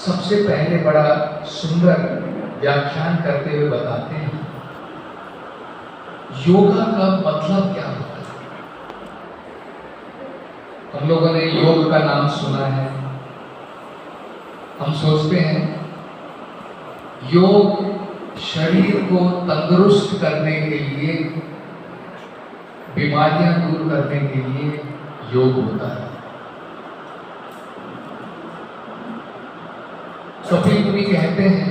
सबसे पहले बड़ा सुंदर व्याख्यान करते हुए बताते हैं योगा का मतलब क्या होता है। हम लोगों ने योग का नाम सुना है, हम सोचते हैं योग शरीर को तंदुरुस्त करने के लिए, बीमारियां दूर करने के लिए योग होता है। कपिल मुनि कहते हैं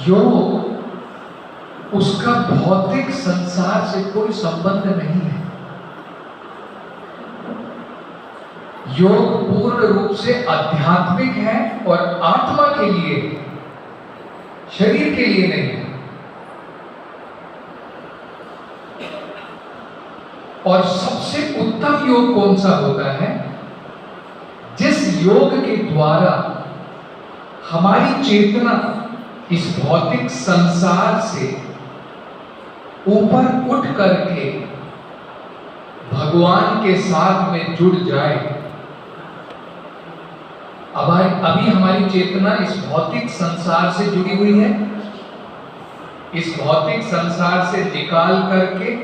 योग उसका भौतिक संसार से कोई संबंध नहीं है। योग पूर्ण रूप से आध्यात्मिक है और आत्मा के लिए, शरीर के लिए नहीं है। और सबसे उत्तम योग कौन सा होता है? जिस योग के द्वारा हमारी चेतना इस भौतिक संसार से ऊपर उठ करके भगवान के साथ में जुड़ जाए। अभी हमारी चेतना इस भौतिक संसार से जुड़ी हुई है। इस भौतिक संसार से निकाल करके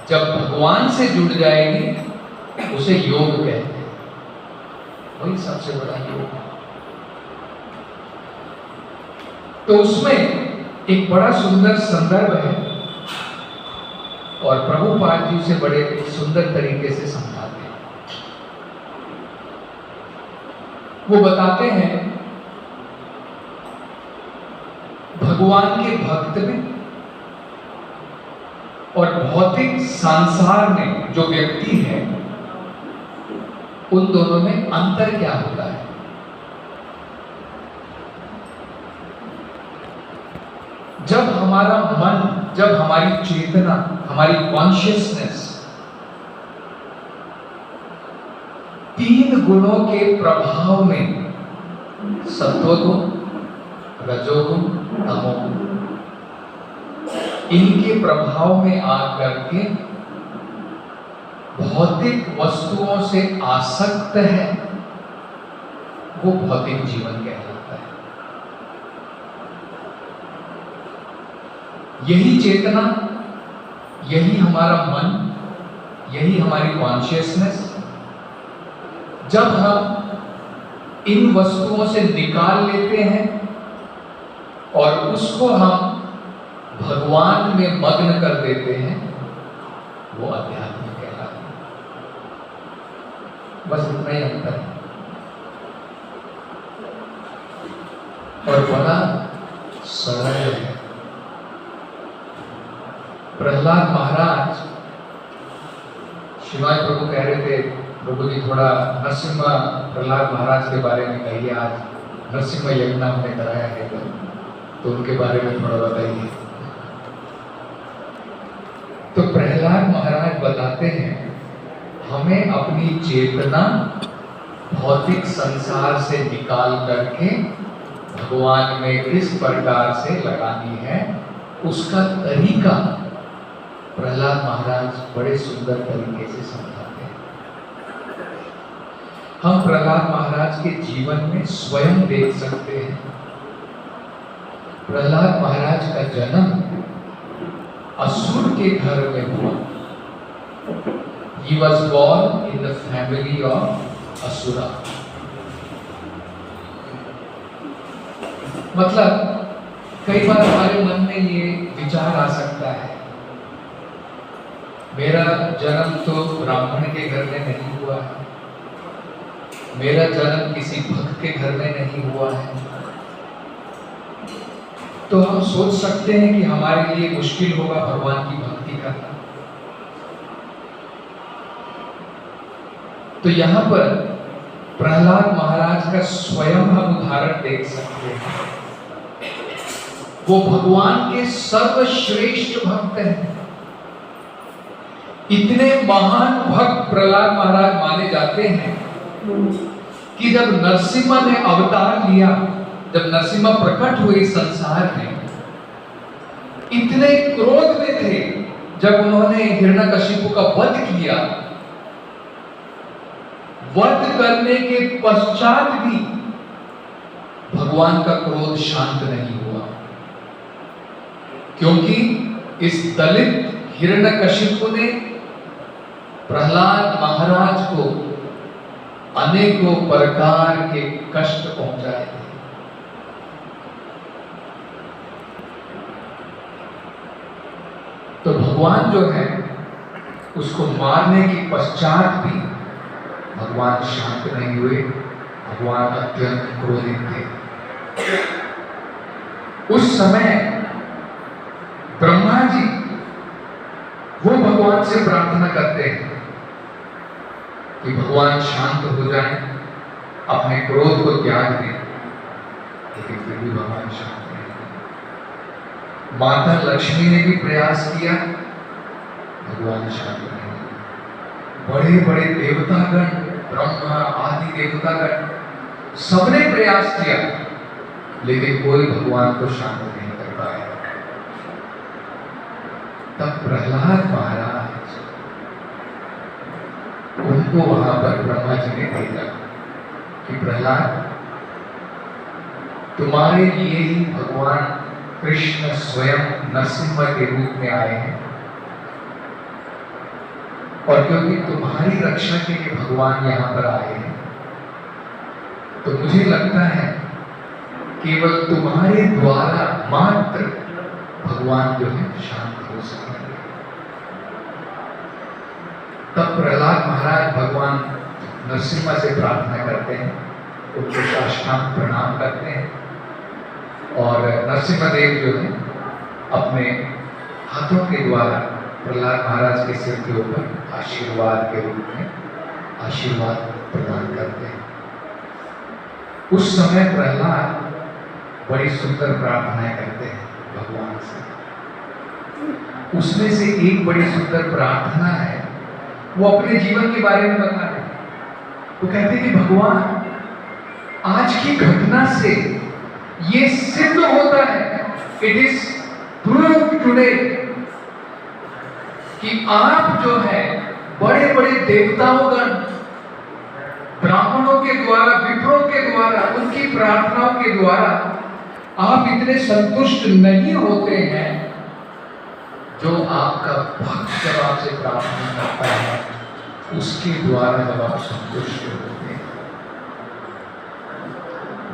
जब भगवान से जुड़ जाएगी उसे योग कहते हैं। वही सबसे बड़ा योग है। तो उसमें एक बड़ा सुंदर संदर्भ है और प्रभुपाद जी उसे बड़े सुंदर तरीके से समझाते हैं। वो बताते हैं भगवान के भक्त में और भौतिक संसार में जो व्यक्ति है, उन दोनों में अंतर क्या होता है? जब हमारा मन, जब हमारी चेतना, हमारी कॉन्शियसनेस तीन गुणों के प्रभाव में, सत्वगुण, रजोगुण, तमोगुण, इनके प्रभाव में आकर के भौतिक वस्तुओं से आसक्त है, वो भौतिक जीवन कहलाता है। यही चेतना, यही हमारा मन, यही हमारी कॉन्शियसनेस, जब हम इन वस्तुओं से निकाल लेते हैं और उसको हम भगवान में मग्न कर देते हैं, वो अध्यात्म कहलाता है। बस इतना ही अंतर है। और बड़ा सरल है। प्रहलाद महाराज, शिवाय प्रभु कह रहे थे, प्रभु जी थोड़ा नरसिम्हा प्रहलाद महाराज के बारे में कहिए, आज नरसिम्हा यज्ञ हमने कराया है तो उनके बारे में थोड़ा बताइए। तो प्रहलाद महाराज बताते हैं हमें अपनी चेतना भौतिक संसार से निकाल करके भगवान में किस प्रकार से लगानी है, उसका तरीका प्रहलाद महाराज बड़े सुंदर तरीके से समझाते हैं। हम प्रहलाद महाराज के जीवन में स्वयं देख सकते हैं। प्रहलाद महाराज का जन्म असुर के घर में हुआ। He was born in the family of asura. मतलब कई बार हमारे मन में ये विचार आ सकता है, मेरा जन्म तो ब्राह्मण के घर में नहीं हुआ है, मेरा जन्म किसी भक्त के घर में नहीं हुआ है। तो हम सोच सकते हैं कि हमारे लिए मुश्किल होगा भगवान की भक्ति करना। तो यहाँ पर प्रहलाद महाराज का स्वयं हम उदाहरण देख सकते हैं। वो भगवान के सर्वश्रेष्ठ भक्त हैं। इतने महान भक्त प्रहलाद महाराज माने जाते हैं कि जब नरसिम्हा ने अवतार लिया, जब नरसिम्हा प्रकट हुए संसार में, इतने क्रोध में थे जब उन्होंने हिरण्यकशिपु का वध किया। वध करने के पश्चात भी भगवान का क्रोध शांत नहीं हुआ, क्योंकि इस दलित हिरण्यकशिपु ने प्रहलाद महाराज को अनेकों प्रकार के कष्ट पहुंचाए थे। तो भगवान जो है उसको मारने के पश्चात भी भगवान शांत नहीं हुए, भगवान अत्यंत क्रोधित थे। उस समय ब्रह्मा जी वो भगवान से प्रार्थना करते हैं कि भगवान शांत हो जाए, अपने क्रोध को त्याग दें, लेकिन फिर भी भगवान शांत नहीं हुए। माता लक्ष्मी ने भी प्रयास किया, भगवान शांत नहीं हुए। बड़े बड़े देवतागण, ब्रह्मा आदि देवतागण, सबने प्रयास किया, लेकिन कोई भगवान को शांत नहीं कर पाया। तब प्रहलाद महाराज, उनको वहां पर ब्रह्मा जी ने भेजा कि प्रहलाद, तुम्हारे लिए ही भगवान कृष्ण स्वयं नरसिंह के रूप में आए हैं, और क्योंकि तुम्हारी रक्षा के लिए भगवान यहां पर आए हैं, तो मुझे लगता है केवल तुम्हारे द्वारा मात्र भगवान जो है शांत हो सकेंगे। तब प्रहलाद महाराज भगवान नरसिम्हा से प्रार्थना करते हैं, उनको साष्टांग प्रणाम करते हैं, और नरसिम्हा देव जो है अपने हाथों के द्वारा प्रहलाद महाराज के सिर के ऊपर आशीर्वाद के रूप में आशीर्वाद प्रदान करते हैं। उस समय प्रहलाद बड़ी सुंदर प्रार्थनाएं करते हैं भगवान से। उसमें से एक बड़ी सुंदर प्रार्थना है, वो अपने जीवन के बारे में बता रहे हैं। वो कहते हैं कि भगवान, आज की घटना से ये सिद्ध होता है, इट इज प्रूव्ड टुडे, कि आप जो है बड़े बड़े देवताओं, ब्राह्मणों के द्वारा, विप्रों के द्वारा, उनकी प्रार्थनाओं के द्वारा आप इतने संतुष्ट नहीं होते हैं। जो आपका भक्त जब आपसे प्रार्थना करता है, उसके द्वारा जब आप संतुष्ट होते हैं,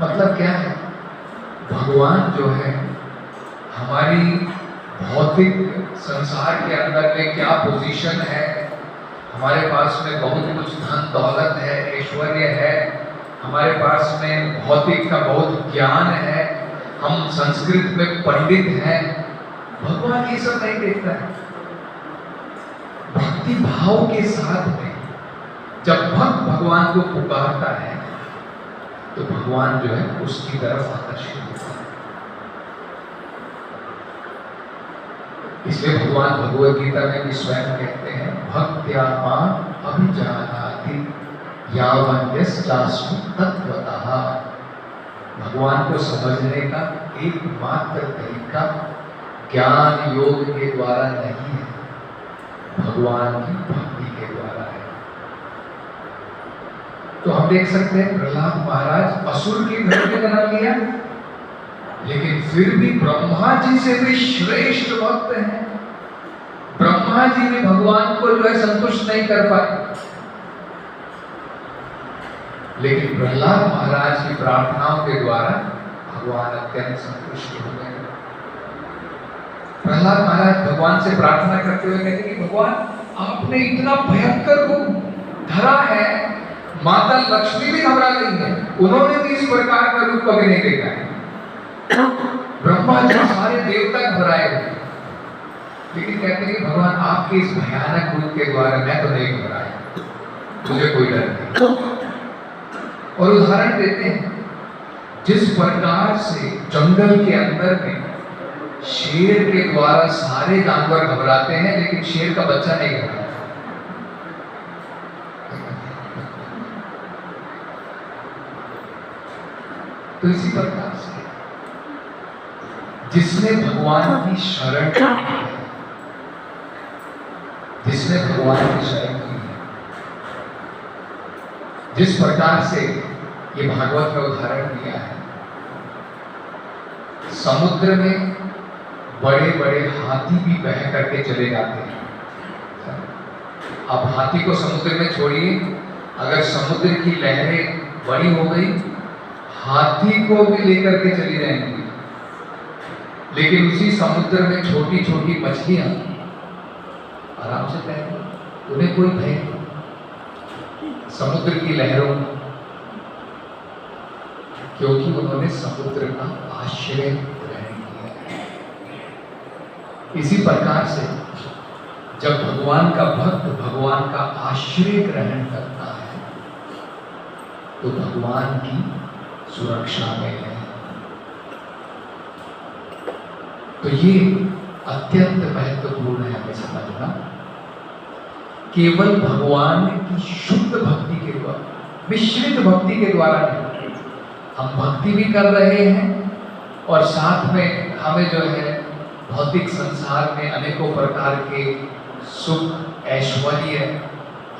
मतलब क्या है? भगवान जो है हमारी भौतिक संसार के अंदर में क्या पोजीशन है, हमारे पास में बहुत कुछ धन दौलत है, ऐश्वर्य है, हमारे पास में भौतिक का बहुत ज्ञान है, हम संस्कृत में पंडित हैं, भगवान ये सब नहीं देखता है। भक्ति भाव के साथ में जब भक्त भगवान को पुकारता है, तो भगवान जो है उसकी तरफ आकर्षित होता है। इसलिए भगवान भगवद गीता में भी स्वयं कहते हैं, भक्त्या मां अभिजानाति यावन्यस्यास्मि तत्त्वतः। भगवान को समझने का एकमात्र तरीका ज्ञान योग के द्वारा नहीं है, भगवान की भक्ति के द्वारा है। तो हम देख सकते हैं प्रहलाद महाराज असुर के घर में जन्म लिया, लेकिन फिर भी ब्रह्मा जी से भी श्रेष्ठ भक्त हैं। ब्रह्मा जी ने भगवान को जो है संतुष्ट नहीं कर पाए, लेकिन प्रहलाद महाराज की प्रार्थनाओं के द्वारा भगवान अत्यंत संतुष्ट हो गए। प्रहलाद महाराज भगवान से प्रार्थना करते हुए कहते कि भगवान, आपने इतना भयंकर रूप धरा है, माता लक्ष्मी भी घबरा गई है, उन्होंने भी इस प्रकार का रूप कभी नहीं देखा है। ब्रह्मा जी सारे देवता घबराए हुए, लेकिन कहते हैं कि भगवान आपके इस भयानक रूप के द्वारा मैं तो नहीं घबराया, मुझे कोई डर नहीं। और उदाहरण देते हैं, जिस प्रकार से जंगल के अंदर में शेर के द्वारा सारे जानवर घबराते हैं, लेकिन शेर का बच्चा नहीं घबराता। तो इसी प्रकार से जिसने भगवान की शरण की है, जिसने भगवान की शरण की है, जिस प्रकार से ये भागवत में उदाहरण दिया है, समुद्र में बड़े बड़े हाथी भी बह करके चले जाते हैं। अब हाथी को समुद्र में छोड़िए, अगर समुद्र की लहरें बड़ी हो गई, हाथी को भी लेकर के चली जाएंगी। लेकिन उसी समुद्र में छोटी छोटी मछलियां आराम से तैरती, उन्हें कोई भय नहीं समुद्र की लहरों में, क्योंकि उन्होंने समुद्र का आश्रय ग्रहण किया है। इसी प्रकार से जब भगवान का भक्त भगवान का आश्रय ग्रहण करता है तो भगवान की सुरक्षा में है। तो ये अत्यंत महत्वपूर्ण है हमें समझना। केवल भगवान की शुद्ध भक्ति के द्वारा, मिश्रित भक्ति के द्वारा नहीं, हम भक्ति भी कर रहे हैं और साथ में हमें जो है भौतिक संसार में अनेकों प्रकार के सुख ऐश्वर्य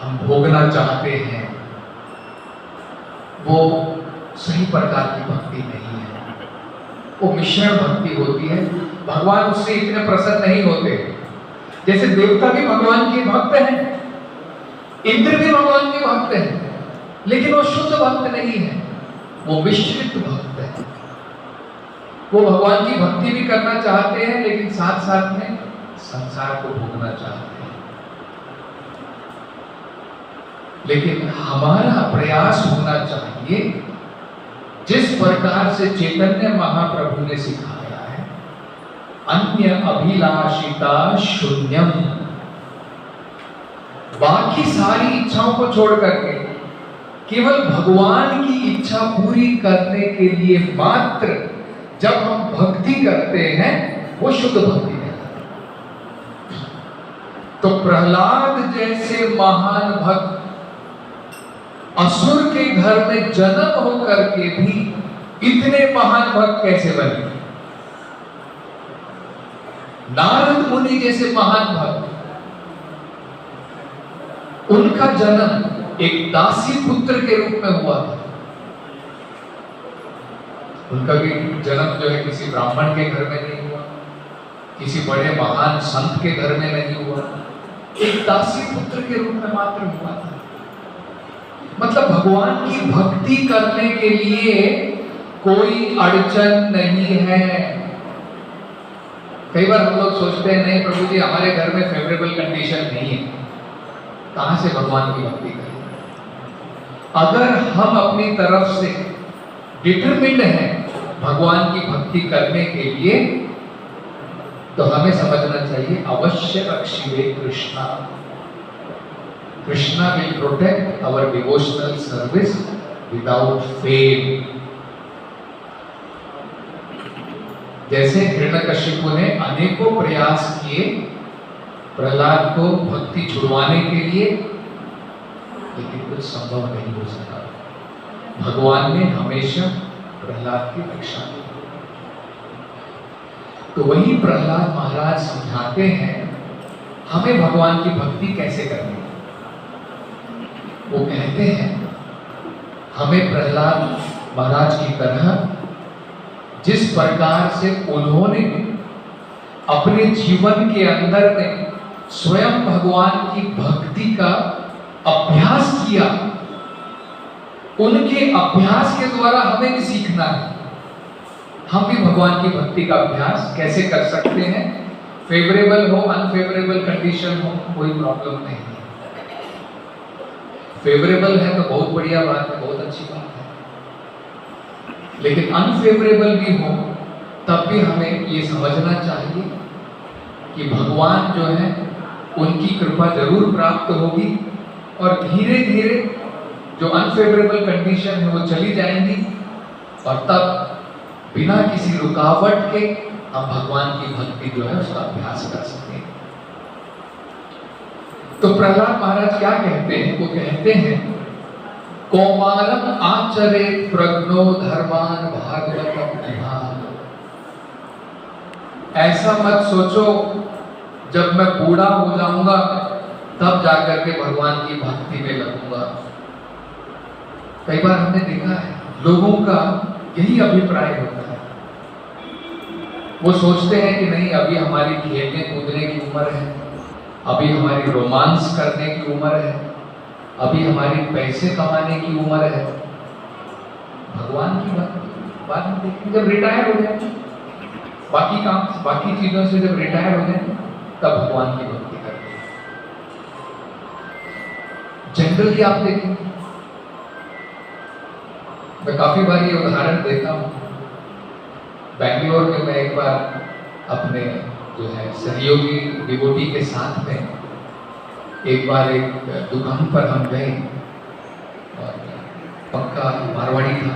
हम भोगना चाहते हैं, वो सही प्रकार की भक्ति नहीं है, वो मिश्रण भक्ति होती है। भगवान उससे इतने प्रसन्न नहीं होते। जैसे देवता भी भगवान के भक्त हैं, इंद्र भी भगवान के भक्त हैं, लेकिन वो शुद्ध भक्त नहीं है, वो मिश्रित भक्त है। वो भगवान की भक्ति भी करना चाहते हैं, लेकिन साथ साथ में संसार को भोगना चाहते हैं। लेकिन हमारा प्रयास होना चाहिए, जिस प्रकार से चैतन्य महाप्रभु ने सिखाया है, अन्य अभिलाषिता शून्यम, बाकी सारी इच्छाओं को छोड़ करके केवल भगवान की इच्छा पूरी करने के लिए मात्र जब हम भक्ति करते हैं, वो शुद्ध भक्ति है। तो प्रहलाद जैसे महान भक्त असुर के घर में जन्म होकर के भी इतने महान भक्त कैसे बने? नारद मुनि जैसे महान भक्त, उनका जन्म एक दासी पुत्र के रूप में हुआ था। उनका भी जन्म जो है किसी ब्राह्मण के घर में नहीं हुआ, किसी बड़े महान संत के घर में नहीं हुआ, एक दासी पुत्र के रूप में मात्र हुआ था। मतलब भगवान की भक्ति करने के लिए कोई अड़चन नहीं है। कई बार हम लोग सोचते हैं, नहीं प्रभु जी हमारे घर में फेवरेबल कंडीशन नहीं है, कहां से भगवान की भक्ति करें? अगर हम अपनी तरफ से डिटरमिन्ड हैं भगवान की भक्ति करने के लिए, तो हमें समझना चाहिए अवश्य रक्षिवे Krishna, Krishna will protect our devotional service without fail. जैसे हिरण्यकशिपु ने अनेकों प्रयास किए प्रहलाद को भक्ति छुड़वाने के लिए, लेकिन कुछ संभव नहीं हो सका। भगवान ने हमेशा प्रहलाद की रक्षा की। तो वही प्रहलाद महाराज समझाते हैं हमें भगवान की भक्ति कैसे करनी है। वो कहते हैं हमें प्रहलाद महाराज की तरह, जिस प्रकार से उन्होंने अपने जीवन के अंदर में स्वयं भगवान की भक्ति का अभ्यास किया, उनके अभ्यास के द्वारा हमें भी सीखना है। हम भी भगवान की भक्ति का अभ्यास कैसे कर सकते हैं? फेवरेबल हो अनफेवरेबल कंडीशन हो, कोई प्रॉब्लम नहीं है। फेवरेबल है तो बहुत बढ़िया बात है, बहुत अच्छी बात है, लेकिन अनफेवरेबल भी हो तब भी हमें ये समझना चाहिए कि भगवान जो है उनकी कृपा जरूर प्राप्त होगी और धीरे धीरे जो अनफेवरेबल कंडीशन है वो चली जाएंगी, और तब बिना किसी रुकावट के हम भगवान की भक्ति जो है उसका अभ्यास कर सकते हैं। तो प्रहलाद महाराज क्या कहते हैं? वो कहते हैं कौमारम आचरे प्रज्ञो धर्मान भागवतम निभान। ऐसा मत सोचो जब मैं बूढ़ा हो जाऊंगा तब जाकर के भगवान की भक्ति में लगूंगा। कई बार हमने देखा है लोगों का यही अभिप्राय होता है, वो सोचते हैं कि नहीं अभी हमारी खेलने कूदने की उम्र है, अभी हमारी रोमांस करने की उम्र है, अभी हमारी पैसे कमाने की उम्र है। भगवान की बात में देखें, जब रिटायर हो जाए, बाकी काम बाकी चीजों से जब रिटायर हो जाए तब भगवान की भक्ति करते हैं। जनरली आप देखें, मैं काफी बार ये उदाहरण देता हूँ। बेंगलोर में मैं एक बार अपने जो है सहयोगी डिवोटी के साथ में एक बार एक दुकान पर हम गए और पक्का मारवाड़ी था,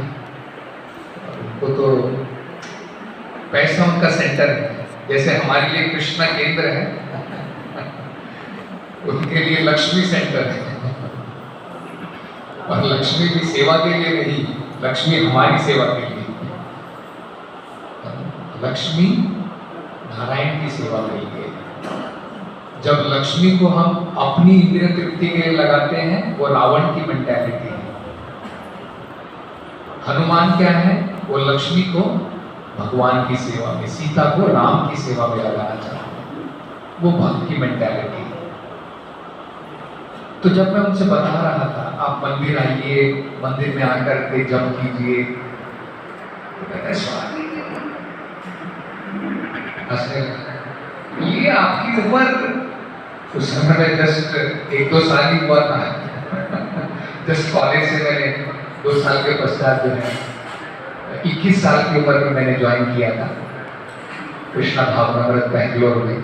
उनको तो पैसा उनका सेंटर है, जैसे हमारे लिए कृष्णा केंद्र है उनके लिए लक्ष्मी सेंटर है। और लक्ष्मी भी सेवा के लिए नहीं, लक्ष्मी हमारी सेवा के लिए, लक्ष्मी नारायण की सेवा के लिए। जब लक्ष्मी को हम अपनी इंद्रिय तृप्ति के लिए लगाते हैं, वो रावण की मेंटालिटी है। हनुमान क्या है, वो लक्ष्मी को भगवान की सेवा में, सीता को राम की सेवा में लगाना चाहते हैं, वो भक्त की मेंटालिटी है। तो जब मैं उनसे बता रहा था आप मंदिर आइए, मंदिर में आकर के जप कीजिए, तो कहते स्वामी ये आपकी उम्र, उस समय में जस्ट 1-2 साल ही हुआ था जस्ट कॉलेज से मैंने 2 साल के पश्चात जो है 21 साल की उम्र में मैंने ज्वाइन किया था कृष्णा भावनामृत बेंगलोर में।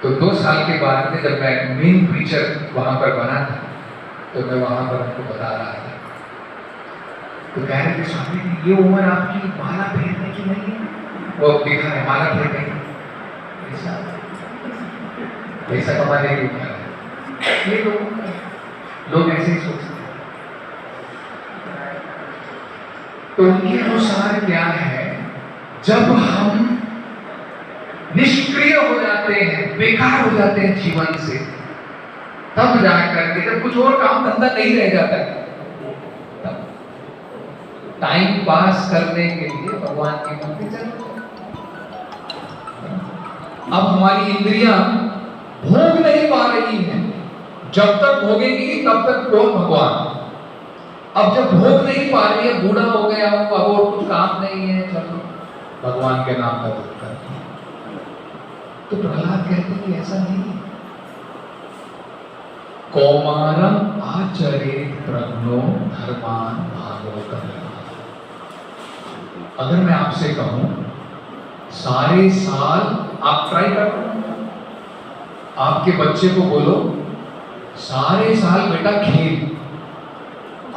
तो 2 साल के बाद में जब मैं मेन प्रीचर वहां पर बना था, तो मैं वहां पर उनको बता रहा था, तो कह रहे थे स्वामी जी ये उम्र आपकी माला फेरने की नहीं है, वो देखा है माला फेरने की, पैसा कमाने की उम्र है। ये लोग ऐसे ही सोचते हैं। तो उनके अनुसार क्या है, जब हम निष्क्रिय हो जाते हैं, बेकार हो जाते हैं जीवन से, तब जाकर के जब कुछ और काम धंधा नहीं रह जाता है, तब टाइम पास करने के लिए भगवान की भक्ति चलती है। अब हमारी इंद्रियां भोग नहीं पा रही हैं, जब तक भोगेगी तब तक कौन भगवान। अब जब भोग नहीं पा रही है, बूढ़ा हो गया हूं, अब और कुछ काम नहीं है, चलो भगवान के नाम का जप करते हैं। तो प्रहलाद कहते हैं कि ऐसा नहीं है। कौमारम आचरेत प्रज्ञो धर्मान भागवतम। अगर मैं आपसे कहूं सारे साल आप ट्राई करो, आपके बच्चे को बोलो सारे साल बेटा खेल,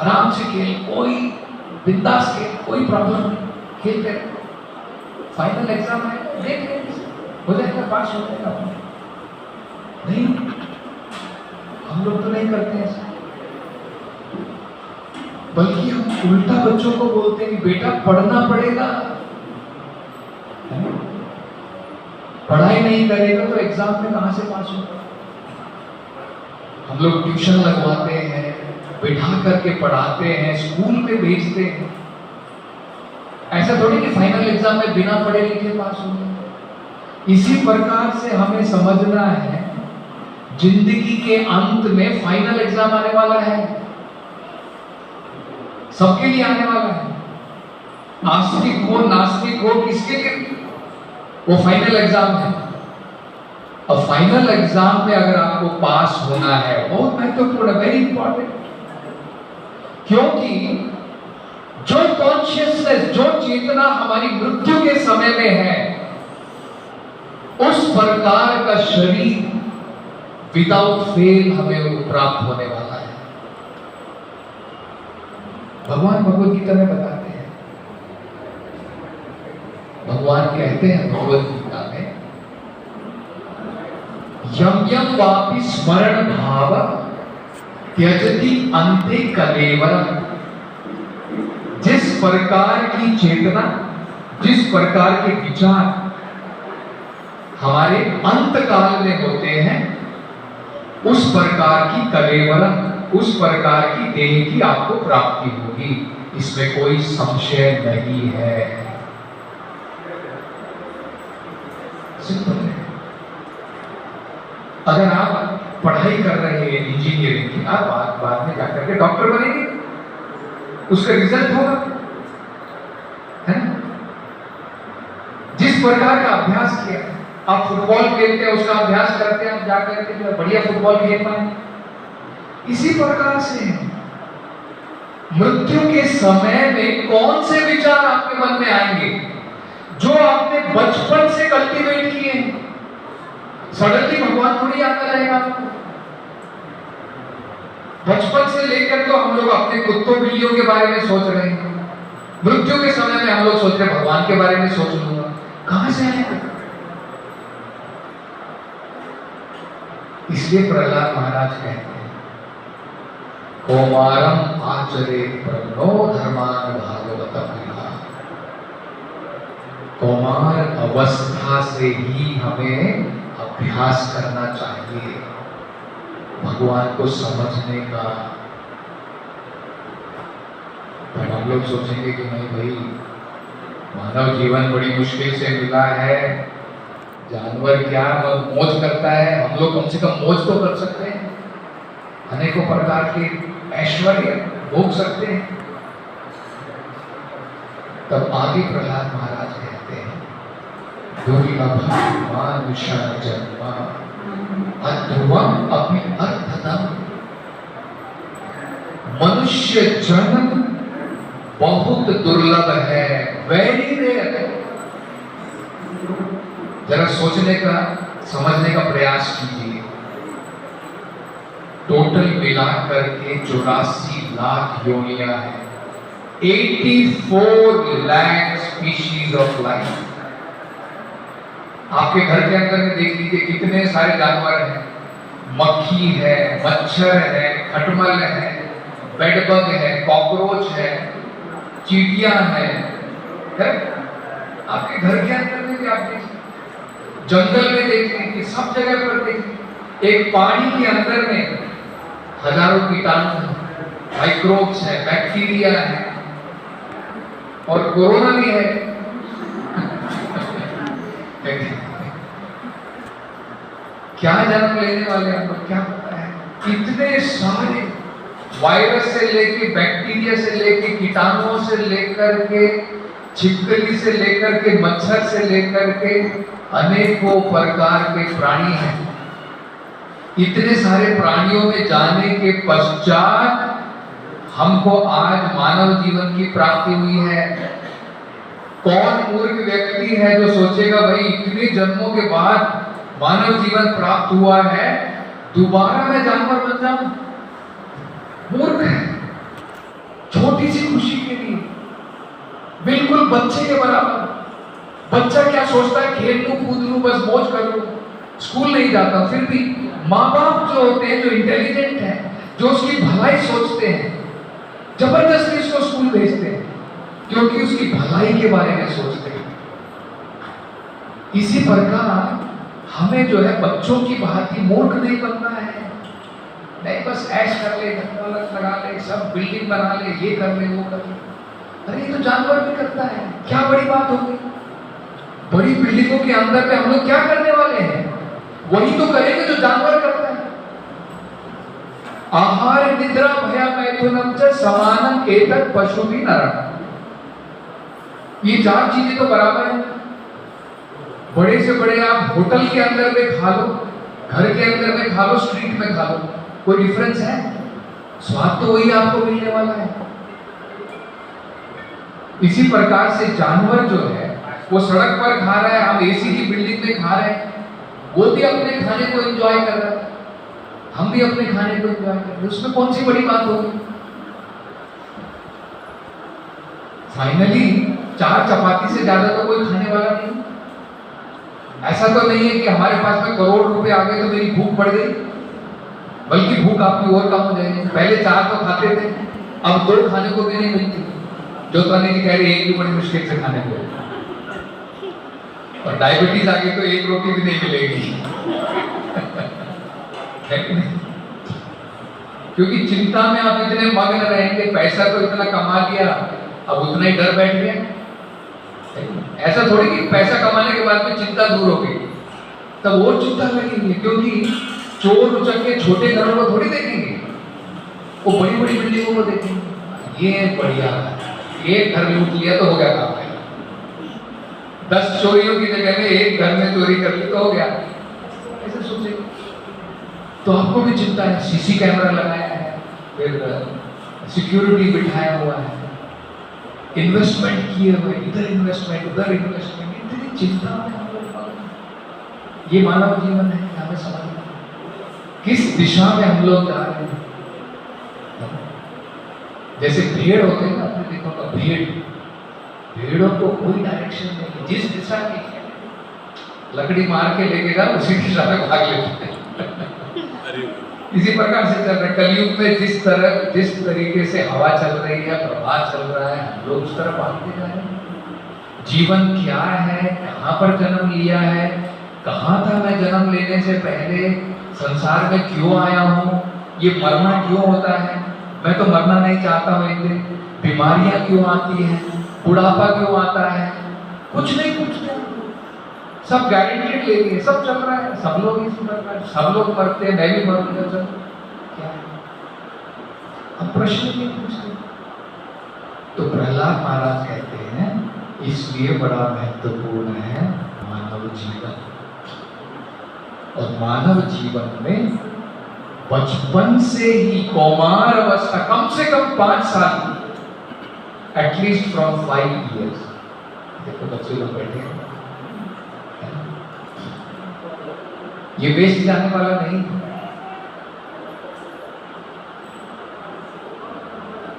आराम से खेल, कोई बिंदास खेल, कोई प्रॉब्लम नहीं, खेलते रहो, फाइनल एग्जाम है देख ले हो जाएगा, पास हो जाएगा। नहीं, हम लोग तो नहीं करते ऐसा, बल्कि हम उल्टा बच्चों को बोलते हैं कि बेटा पढ़ना पड़ेगा, पढ़ाई नहीं करेगा तो एग्जाम में कहां से पास होगा। हम लोग ट्यूशन लगवाते हैं, बिठा करके पढ़ाते हैं, स्कूल में भेजते हैं, ऐसा थोड़ी कि फाइनल एग्जाम में बिना पढ़े लिखे पास हो गए। इसी प्रकार से हमें समझना है जिंदगी के अंत में फाइनल एग्जाम आने वाला है, सबके लिए आने वाला है। आस्तिक हो नास्तिक हो, किसके लिए वो फाइनल एग्जाम है। और फाइनल एग्जाम में अगर आपको पास होना है, बहुत महत्वपूर्ण, वेरी इंपॉर्टेंट, क्योंकि जो कॉन्शियसनेस, जो चेतना हमारी मृत्यु के समय में है, उस प्रकार का शरीर विदाउट फेल हमें प्राप्त होने वाला है। भगवान भगवद गीता में बताते हैं, भगवान कहते हैं भगवद गीता में, यम यम वापि स्मरण भाव त्यजति अंते कलेवरम। जिस प्रकार की चेतना, जिस प्रकार के विचार हमारे अंत काल में होते हैं, उस प्रकार की कलेवरम उस प्रकार की देह की आपको प्राप्ति होगी, इसमें कोई संशय नहीं है। सिंपल है। अगर आप पढ़ाई कर रहे हैं इंजीनियरिंग की, आप बाद में जाकर के डॉक्टर बनेंगे, उसका रिजल्ट होगा, है ना? जिस प्रकार का अभ्यास किया, आप फुटबॉल खेलते हैं, उसका अभ्यास करते हैं, आप जाकर के जो बढ़िया फुटबॉल खेल पाए। इसी प्रकार से मृत्यु के समय में कौन से विचार आपके मन में आएंगे जो आपने बचपन से कल्टीवेट किए हैं। सडनली भगवान थोड़ी आता रहेगा आपको। बचपन से लेकर तो हम लोग अपने कुत्तों बिल्लियों के बारे में सोच रहे हैं, मृत्यु के समय में हम लोग सोच रहे हैं भगवान के बारे में सोच लूंगा। कहां से आएगा? इसलिए प्रहलाद महाराज कहते हैं, कौमारम आचरे प्रवनो धर्मान भागवतम। कौमार अवस्था से ही हमें अभ्यास करना चाहिए भगवान को समझने का। तब हम लोग सोचेंगे कि नहीं भाई, मानव जीवन बड़ी मुश्किल से मिला है, जानवर क्या मौज करता है, हम लोग कम से कम मौज तो कर सकते हैं, अनेकों प्रकार के ऐश्वर्य भोग सकते हैं। तब आगे प्रहलाद महाराज कहते हैं, दुर्लभम मानुषा जन्म अध्रुवम अपि अर्थदम। मनुष्य जन्म बहुत दुर्लभ है, वेरी रेयर है। जरा सोचने का, समझने का प्रयास कीजिए। टोटल मिलाकर के 84 लाख योनियां हैं, 84 लाख स्पीशीज ऑफ लाइफ। आपके घर के अंदर में देख लीजिए कितने सारे जानवर हैं, मक्खी है, मच्छर है, खटमल है, बेडबग है, कॉकरोच है, चींटियां है? आपके घर के अंदर में भी आप देखिए, जंगल में देखिए, सब जगह पर देखिए। एक पानी के अंदर में हजारों कीटाणु, माइक्रोब्स है, बैक्टीरिया है, और कोरोना भी है। क्या जन्म लेने वाले आपको क्या पता है? इतने सारे वायरस से लेके, बैक्टीरिया से लेके, कीटाणुओं से लेकर के, छिपकली से लेकर के, मच्छर से लेकर के, अनेकों प्रकार के प्राणी हैं। इतने सारे प्राणियों में जाने के पश्चात हमको आज मानव जीवन की प्राप्ति हुई है। कौन मूर्ख व्यक्ति है जो सोचेगा भाई इतने जन्मों के बाद मानव जीवन प्राप्त हुआ है, दोबारा मैं जानवर बन जाऊं? मूर्ख है। छोटी सी खुशी के लिए, बिल्कुल बच्चे के बराबर। बच्चा क्या सोचता है? खेल लूं, कूद लूं, बस मौज कर लूं, स्कूल नहीं जाता। फिर भी माँ बाप जो होते हैं, जो इंटेलिजेंट है, जो उसकी भलाई सोचते हैं, जबरदस्ती उसको स्कूल भेजते हैं, क्योंकि उसकी भलाई के बारे में सोचते हैं। इसी प्रकार हमें जो है बच्चों की भांति मूर्ख नहीं बनना है। नहीं बस ऐश कर ले, धनदौलत लगा ले, सब बिल्डिंग बना ले, ये कर ले, वो कर ले। अरे ये तो जानवर भी करता है, क्या बड़ी बात हो गई? बड़ी बिल्डिंगों के अंदर पे हम लोग क्या करने वाले हैं? वही तो करेंगे जो जानवर करता है। आहार निद्रा भया मैथुनम च समानम एतत् पशु भी नरम। ये चार चीजें तो बराबर है। बड़े से बड़े आप होटल के अंदर में खा लो, घर के अंदर में खा लो, स्ट्रीट में खा लो, कोई डिफरेंस है? स्वाद तो वही आपको मिलने वाला है। इसी प्रकार से जानवर जो है वो सड़क पर खा रहा है, हम एसी की बिल्डिंग में खा रहे हैं, वो भी अपने खाने को एंजॉय कर रहा है, हम भी अपने खाने को एंजॉय कर रहे हैं। उसमें कौन सी बड़ी बात होगी? फाइनली 4 चपाती से ज्यादा तो कोई खाने वाला नहीं। ऐसा तो नहीं है कि हमारे पास में करोड़ रुपए आ गए तो मेरी भूख बढ़ गई, बल्कि भूख आपकी और कम हो जाएगी। पहले 4 तो खाते थे, अब 2 खाने को भी नहीं मिलती। जो कहने की कह रही एक भी बड़ी मुश्किल से खाने को, और डायबिटीज आ गई तो 1 रोटी भी नहीं मिलेगी। क्योंकि चिंता में आप इतने मग्न रहेंगे, पैसा तो इतना कमा लिया, अब उतना ही डर बैठ गया। ऐसा थोड़ी कि पैसा कमाने के बाद में चिंता दूर हो गई, तब और चिंता लगेगी, क्योंकि चोर उचक्के छोटे घरों को थोड़ी देखेंगे, वो बड़ी बड़ी बिल्डिंगों को देखेंगे। ये बढ़िया है, एक घर लूट लिया तो हो गया काम है, 10 चोरियों की जगह में एक घर में चोरी कर ली तो हो गया, ऐसे सोचे। तो आपको भी चिंता है, सीसी कैमरा लगाया है, फिर सिक्योरिटी बिठाया हुआ है, इन्वेस्टमेंट किए हुए, इधर इन्वेस्टमेंट उधर इन्वेस्टमेंट, इतनी चिंता में हम लोग। ये मानव जीवन है, हमें समझना किस दिशा में हम लोग जा रहे हैं। जैसे भेड़ होते हैं ना, आपने देखा होगा, भेड़ों को कोई डायरेक्शन नहीं, जिस दिशा की लकड़ी मार के लेके जाओ उसी दिशा में भाग लेते हैं। इसी प्रकार से चल रहा है कलयुग में, जिस तरीके से हवा चल रही है, प्रवाह चल रहा है, हम लोग उस तरफ भागते जा रहे हैं। जीवन क्या है, कहाँ पर जन्म लिया है, कहाँ था मैं जन्म लेने से पहले, संसार में क्यों आया हूँ, ये मरना क्यों होता है, मैं तो मरना नहीं चाहता हूँ, एक दिन बीमारियां क्यों आती हैं, बुढ़ापा क्यों आता है, कुछ नहीं, सब गारंटेड ले लिए, सब चल रहा है, सब लोग इसी प्रकार, सब लोग मरते हैं, मैं भी मरूंगा, चल क्या अब प्रश्न नहीं पूछते। तो प्रहलाद महाराज कहते हैं इसलिए बड़ा महत्वपूर्ण है मानव जीवन, और मानव जीवन में बचपन से ही कौमार अवस्था, कम से कम 5 साल, एटलीस्ट फ्रॉम 5 years, देखो बच्चे लोग बैठे हैं, ये वेस्ट जाने वाला नहीं।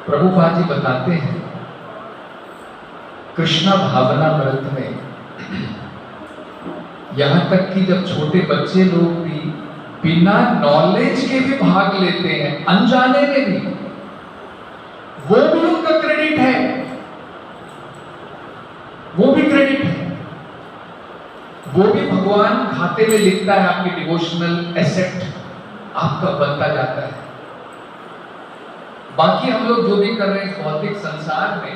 प्रभुपाद जी बताते हैं कृष्णा भावनामृत में, यहां तक कि जब छोटे बच्चे लोग भी बिना नॉलेज के भी भाग लेते हैं, अनजाने में भी, वो भी उनका क्रेडिट है, वो भी क्रेडिट है, वो भी भगवान खाते में लिखता है, आपकी डिवोशनल एसेट आपका बनता जाता है। बाकी हम लोग जो भी कर रहे हैं भौतिक संसार में,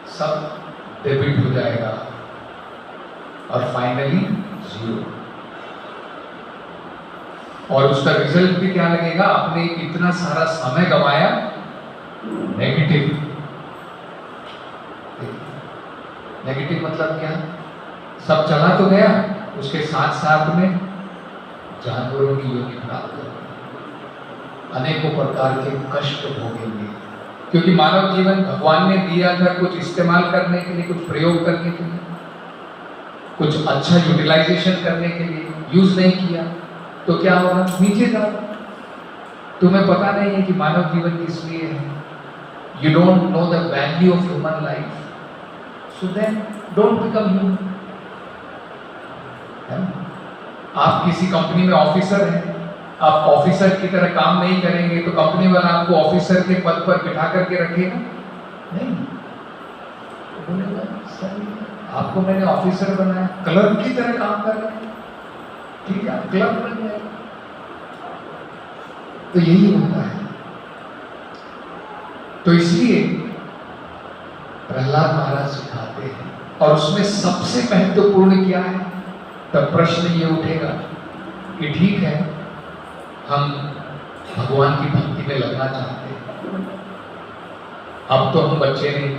सब डेबिट हो जाएगा और फाइनली 0, और उसका रिजल्ट भी क्या लगेगा, आपने इतना सारा समय गवाया, नेगेटिव। नेगेटिव मतलब क्या, सब चला तो गया, उसके साथ साथ में जानवरों की योनि प्राप्त होगी, अनेकों प्रकार के कष्ट भोगेंगे, क्योंकि मानव जीवन भगवान ने दिया था कुछ इस्तेमाल करने के लिए, कुछ प्रयोग करने के लिए, कुछ अच्छा यूटिलाइजेशन करने के लिए, यूज नहीं किया तो क्या होगा, नीचे जाओ। तुम्हें पता नहीं है कि मानव जीवन किस लिए है, you don't know the value of human life, so then don't become human. आप किसी कंपनी में ऑफिसर हैं, आप ऑफिसर की तरह काम नहीं करेंगे तो कंपनी वाला आपको ऑफिसर के पद पर बिठा करके रखेगा नहीं, बोलेगा सर आपको मैंने ऑफिसर बनाया, क्लर्क की तरह काम कर रहे हैं, ठीक है, क्लर्क बन जाए। तो यही होता है। तो इसलिए प्रहलाद महाराज सिखाते हैं, और उसमें सबसे महत्वपूर्ण क्या है, तब प्रश्न ये उठेगा कि ठीक है, हम भगवान की भक्ति में लगना चाहते हैं, अब तो हम बच्चे नहीं,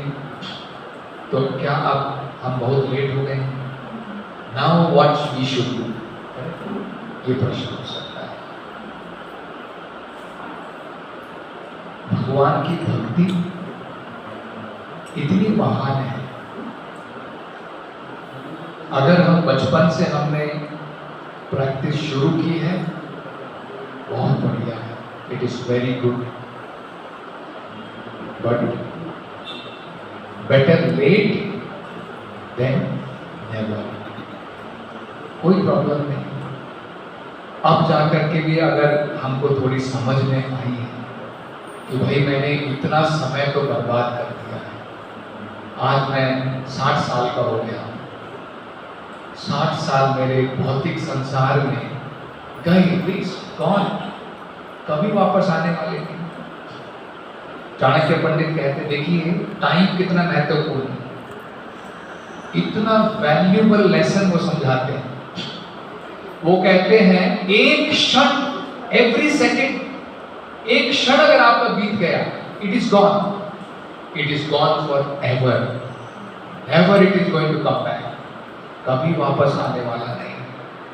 तो क्या अब हम बहुत लेट हो गए, now what we should do, ये प्रश्न हो सकता है। भगवान की भक्ति इतनी महान है, अगर हम बचपन से हमने प्रैक्टिस शुरू की है, बहुत बढ़िया है, it is very good, but better late than never, कोई प्रॉब्लम नहीं। अब जाकर के भी अगर हमको थोड़ी समझ में आई है कि भाई मैंने इतना समय तो बर्बाद कर दिया है, आज मैं 60 साल का हो गया, 60 साल मेरे भौतिक संसार में गए, कौन कभी वापस आने वाले नहीं। चाणक्य पंडित कहते, देखिए टाइम कितना महत्वपूर्ण है, इतना वैल्यूएबल लेसन वो समझाते हैं। वो कहते हैं एक क्षण, एवरी सेकेंड, एक क्षण अगर आपका बीत गया, it is gone for ever, never it is going to come back, कभी वापस आने वाला नहीं।